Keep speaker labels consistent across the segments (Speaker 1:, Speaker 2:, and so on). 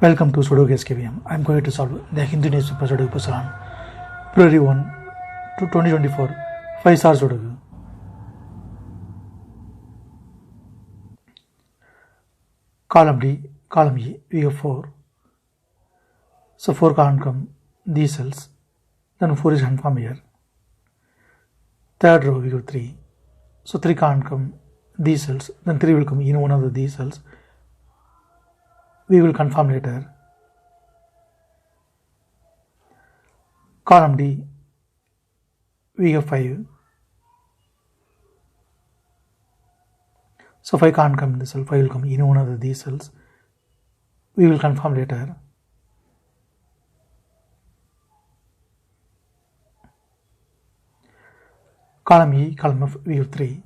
Speaker 1: Welcome to Sudoku SkVm. I am going to solve the Hindu newspaper Sudoku puzzle on February 1 to 2024 5-star Sudoku. Column D, column E, we have 4. So 4 can't come these cells, then 4 is confirmed here. Third row we have 3. So 3 can't come these cells, then 3 will come in one of these cells. We will confirm later. Column D, we have 5. So 5 can't come in the cell, 5 will come in one of these cells. We will confirm later. Column E, column F, we have 3.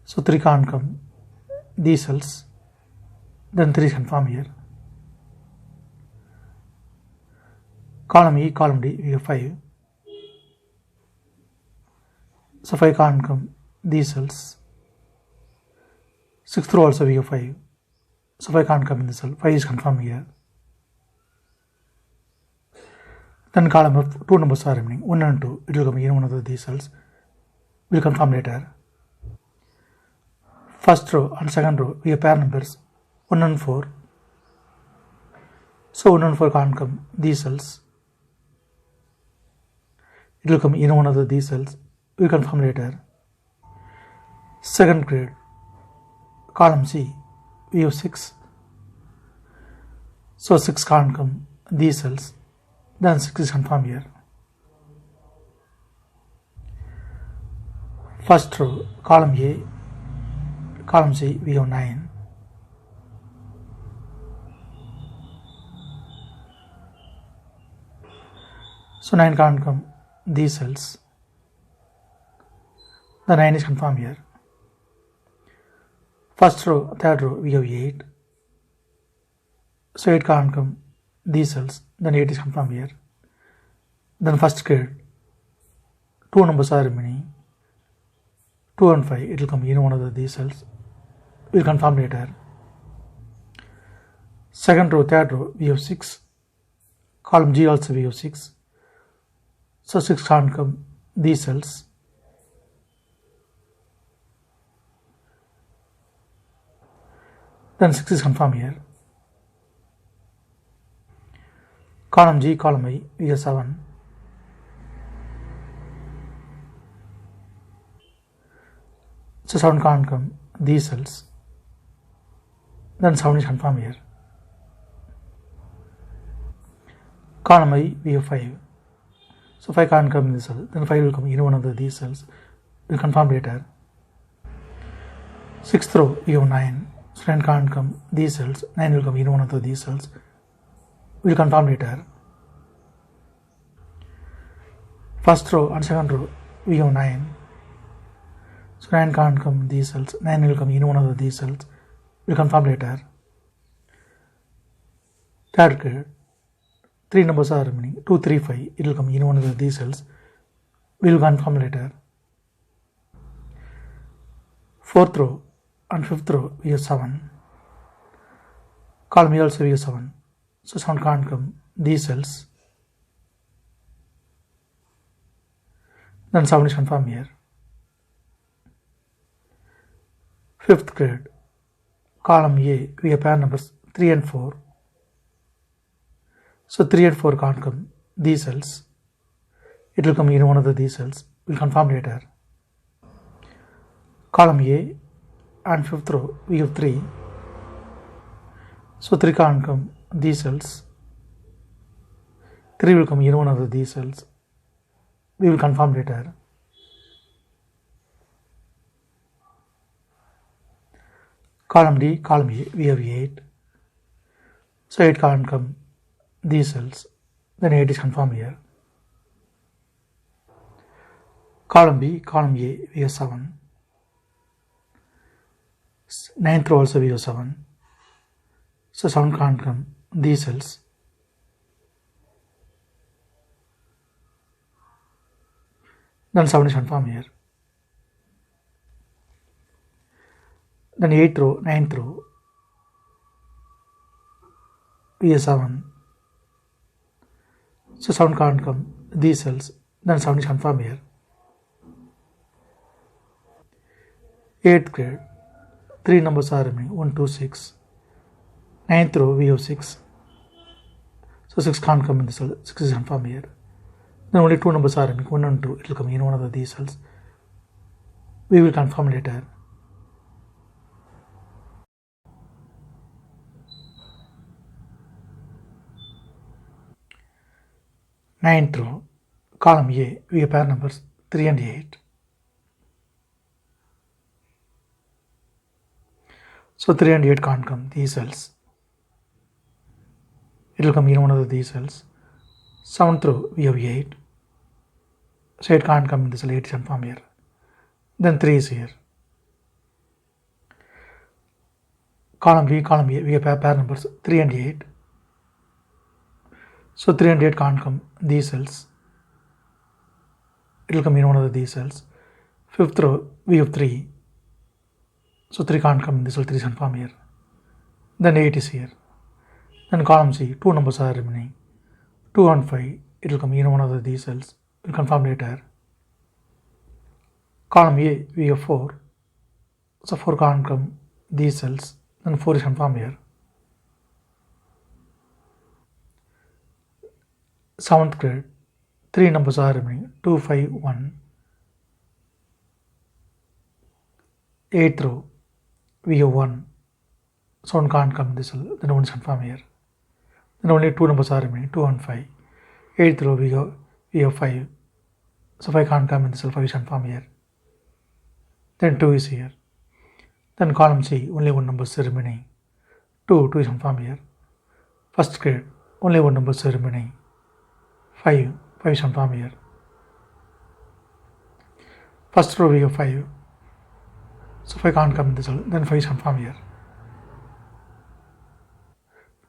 Speaker 1: So 3 can't come these cells, then 3 is confirmed here. Column E, column D, we have 5. So 5 can't come these cells. 6th row also we have 5. So 5 can't come in the cell, 5 is confirmed here. Then column F, 2 numbers are remaining, 1 and 2, it will come in one of these cells. We will confirm later. First row and second row we have pair numbers 1 and 4. So 1 and 4 can't come these cells. It will come in one of these cells. We will confirm later. Second grade, column C, we have 6. So 6 can't come these cells. Then 6 is confirmed here. First row, column A, column C, we have 9. So 9 can't come these cells. The 9 is confirmed here. First row, third row, we have 8. So 8 can't come these cells. Then 8 is confirmed here. Then first grade, 2 numbers are remaining. 2 and 5, it will come in one of these cells. We will confirm later. Second row, third row, we have 6. Column G also we have 6. So 6 can't come these cells. Then 6 is confirmed here. Column G, column I, we have 7. So 7 can't come these cells. Then 7 is confirmed here. Column I, we have 5. So 5 can't come in this cell. Then 5 will come in one of these cells. We will confirm later. 6th row, we have 9. So 9 can't come these cells. 9 will come in one of these cells. We will confirm later. First row and second row, we have 9. So 9 can't come these cells. 9 will come in one of these cells. We will confirm later. Third grade, 3 numbers are remaining. 2, 3, 5. It will come in one of these cells. We will confirm later. Fourth row and fifth row, we have 7. Column E also we have 7. So 7 can't come these cells. Then 7 is confirmed here. Fifth grade, column A, we have pair numbers 3 and 4. So 3 and 4 can't come these cells. It will come in one of these cells. We will confirm later. Column A and fifth row, we have 3. So 3 can't come these cells. 3 will come in one of these cells. We will confirm later. Column D, column E, we have 8. So 8 can't come these cells. Then 8 is confirmed here. Column B, column A, we have 7. 9th row also we have 7. So 7 can't come these cells. Then 7 is confirmed here. Then 8th row, 9th row, we have 7. So 7 can't come these cells, then 7 is confirmed here. 8th grade, 3 numbers are remaining, 1, 2, 6. 9th row we have 6. So 6 can't come in the cell, 6 is confirmed here. Then only 2 numbers are remaining, 1 and 2, it will come in one of these cells. We will confirm later. Ninth row, column A, we have pair numbers 3 and 8. So 3 and 8 can't come these cells. It will come in one of these cells. 7th row, we have 8. So it can't come in this cell, 8 is confirmed here. Then 3 is here. Column B, we have pair numbers 3 and 8. So 3 and 8 can't come these cells. It will come in one of these cells. 5th row, we have 3. So 3 can't come in this cell, 3 is confirmed here. Then 8 is here. Then column C, 2 numbers are remaining. 2 and 5, it will come in one of these cells. We'll confirm later. Column A, we have 4. So 4 can't come these cells. Then 4 is confirmed here. 7th grade, 3 numbers are remaining. 2, 5, 1. 8th row, we have 1. So 1 can't come this cell. Then 1 is confirmed here. Then only 2 numbers are remaining, 2 and 5. 8th row, we have 5. So 5 can't come in this cell, 5 is confirmed here. Then 2 is here. Then column C, only 1 number is remaining. 2 is confirmed here. First grade, only 1 number is remaining. 5 is confirmed here. First row we have 5. So 5 can't come in this cell, then 5 is confirmed here.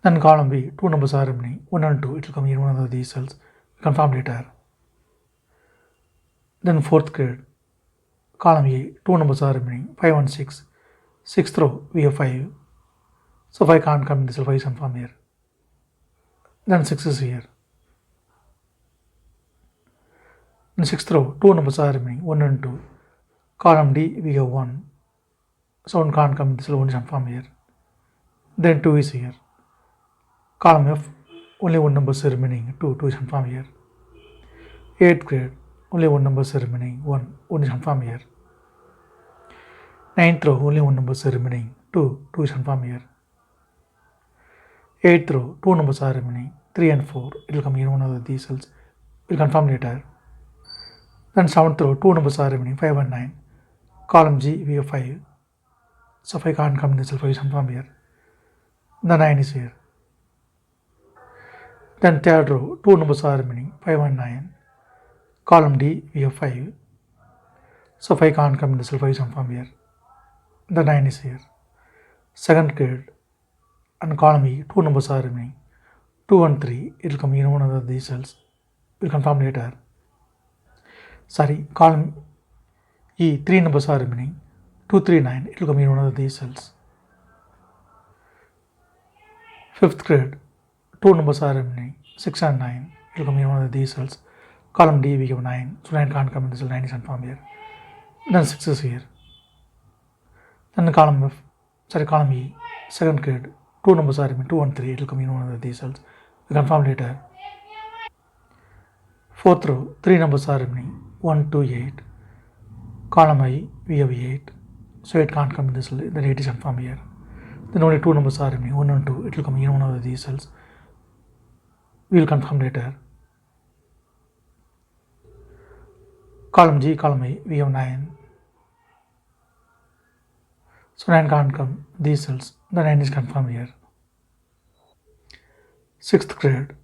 Speaker 1: Then column B, 2 numbers are remaining, 1 and 2, it will come in one of these cells. Confirm later. Then 4th grade, column A, 2 numbers are remaining, 5 and 6. 6th row, we have 5. So 5 can't come in this cell, 5 is confirmed here. Then 6 is here. In 6th row, 2 numbers are remaining, 1 and 2. Column D, we have 1. So 1 can't come in this cell, 1 is confirmed here. Then 2 is here. Column F, only 1 number is remaining, 2 is confirmed here. 8th grade, only 1 number is remaining, 1 is confirmed here. 9th row, only 1 number is remaining, 2 is confirmed here. 8th row, 2 numbers are remaining, 3 and 4, it will come in one of these cells. We'll confirm later. Then 7th row, 2 numbers are remaining, 5 and 9. Column G, we have 5. So 5 can't come in this cell, 5 is confirmed here. The 9 is here. Then 3rd row, 2 numbers are remaining, 5 and 9. Column D, we have 5. So 5 can't come in this cell, 5 is confirmed here. The 9 is here. 2nd grade, and column E, 2 numbers are remaining, 2 and 3, it will come in one of these cells. We'll confirm later. Column E, 3 numbers are remaining, 2, 3, 9, it will come in one of these cells. 5th grade, 2 numbers are remaining, 6 and 9, it will come in one of these cells. Column D, we have 9, so 9 can't come in this cell, 9 is confirmed here. Then 6 is here. Then column E, 2nd grade, 2 numbers are remaining, 2 and 3, it will come in one of these cells. We confirm later. 4th row, 3 numbers are remaining, 1, 2, 8. Column I, we have 8, so 8 can't come in this cell, then 8 is confirmed here. Then only 2 numbers are remaining, 1 and 2, it will come in one of these cells. We will confirm later. Column G, column I, we have 9. So 9 can't come these cells, the 9 is confirmed here. 6th grade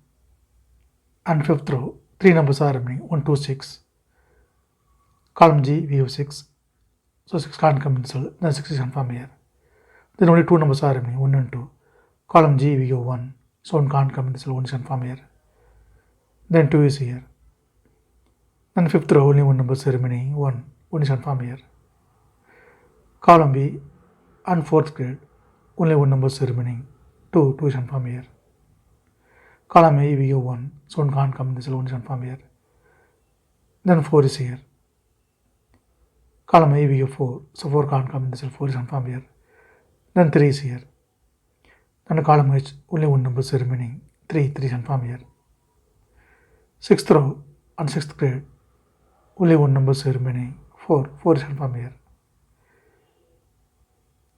Speaker 1: and 5th row, 3 numbers are remaining, 1, 2, 6. Column G, we have 6. So 6 can't come in the cell, then 6 is confirmed here. Then only 2 numbers are remaining, 1 and 2. Column G, we have 1. So 1 can't come in the cell, 1 is confirmed here. Then 2 is here. Then 5th row, only 1 number is remaining, 1 is confirmed here. Column B and 4th grade, only 1 number is remaining, 2 is confirmed here. Column A, we have 1, so 1 can't come in the cell, 1 is confirmed here. Then 4 is here. Column A, we have 4, so 4 can't come in the cell, 4 is confirmed here. Then 3 is here. Then column H, only one number is remaining, 3 is confirmed here. 6th row and 6th grade, only one number is remaining, 4 is confirmed here.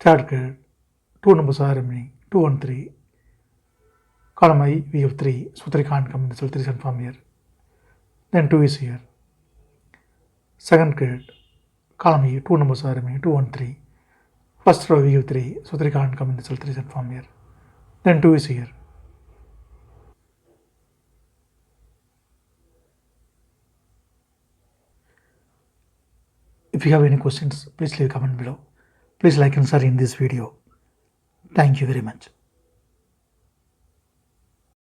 Speaker 1: 3rd grade, 2 numbers are remaining, 2 and 3. Column I, we have 3, so 3 can't come in the cell, 3 is confirmed here. Then 2 is here. 2nd grade, column E, 2 numbers are remaining, 2 and 3. First row we have 3, so 3 can't come in the cell, 3 is confirmed here. Then 2 is here. If you have any questions, please leave a comment below. Please like and share in this video. Thank you very much.